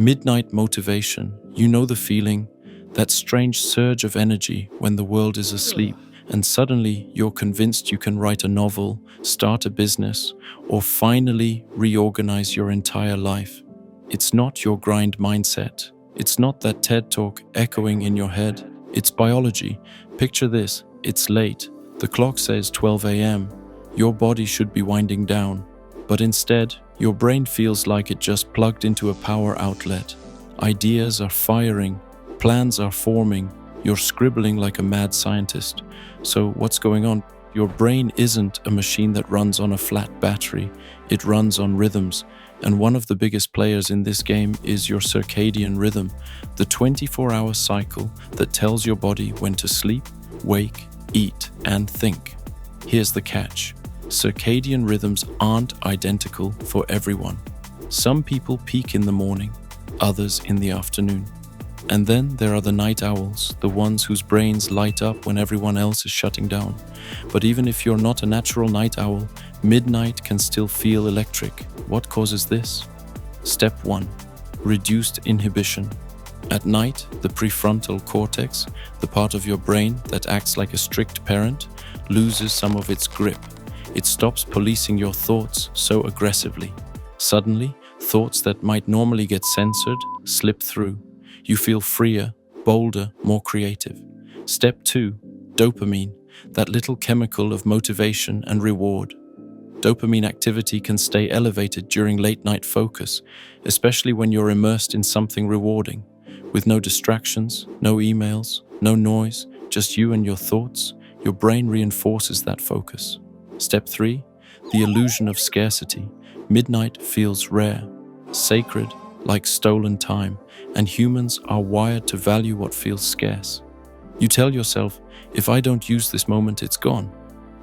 Midnight motivation. You know the feeling, that strange surge of energy when the world is asleep, and suddenly you're convinced you can write a novel, start a business, or finally reorganize your entire life. It's not your grind mindset. It's not that TED talk echoing in your head. It's biology. Picture this. It's late. The clock says 12 a.m. Your body should be winding down. But instead, your brain feels like it just plugged into a power outlet. Ideas are firing. Plans are forming. You're scribbling like a mad scientist. So what's going on? Your brain isn't a machine that runs on a flat battery. It runs on rhythms. And one of the biggest players in this game is your circadian rhythm, the 24-hour cycle that tells your body when to sleep, wake, eat, and think. Here's the catch. Circadian rhythms aren't identical for everyone. Some people peak in the morning, others in the afternoon. And then there are the night owls, the ones whose brains light up when everyone else is shutting down. But even if you're not a natural night owl, midnight can still feel electric. What causes this? Step 1. Reduced inhibition. At night, the prefrontal cortex, the part of your brain that acts like a strict parent, loses some of its grip. It stops policing your thoughts so aggressively. Suddenly, thoughts that might normally get censored slip through. You feel freer, bolder, more creative. Step 2. Dopamine, that little chemical of motivation and reward. Dopamine activity can stay elevated during late-night focus, especially when you're immersed in something rewarding. With no distractions, no emails, no noise, just you and your thoughts, your brain reinforces that focus. Step 3. The illusion of scarcity. Midnight feels rare, sacred, like stolen time, and humans are wired to value what feels scarce. You tell yourself, if I don't use this moment, it's gone.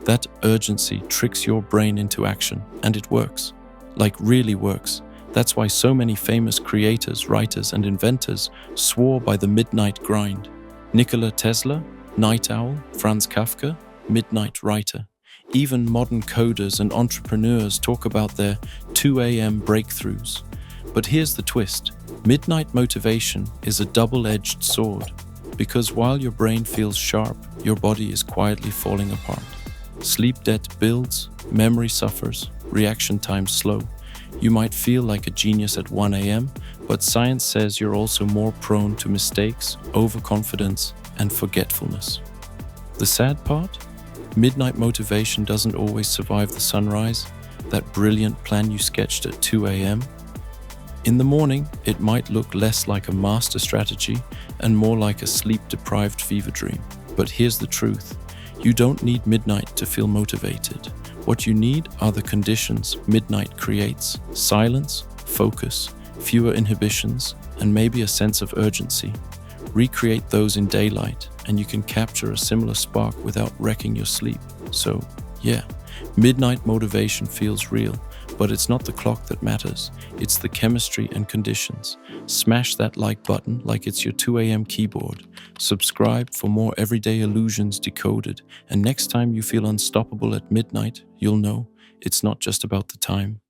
That urgency tricks your brain into action, and it works. Like really works. That's why so many famous creators, writers, and inventors swore by the midnight grind. Nikola Tesla, night owl. Franz Kafka, midnight writer. Even modern coders and entrepreneurs talk about their 2 a.m. breakthroughs. But here's the twist. Midnight motivation is a double-edged sword, because while your brain feels sharp, your body is quietly falling apart. Sleep debt builds, memory suffers, reaction time slow. You might feel like a genius at 1 a.m., but science says you're also more prone to mistakes, overconfidence, and forgetfulness. The sad part? Midnight motivation doesn't always survive the sunrise, that brilliant plan you sketched at 2 a.m. In the morning, it might look less like a master strategy and more like a sleep-deprived fever dream. But here's the truth. You don't need midnight to feel motivated. What you need are the conditions midnight creates: silence, focus, fewer inhibitions, and maybe a sense of urgency. Recreate those in daylight, and you can capture a similar spark without wrecking your sleep. So, yeah, midnight motivation feels real, but it's not the clock that matters. It's the chemistry and conditions. Smash that like button like it's your 2 a.m. keyboard. Subscribe for more everyday illusions decoded. And next time you feel unstoppable at midnight, you'll know it's not just about the time.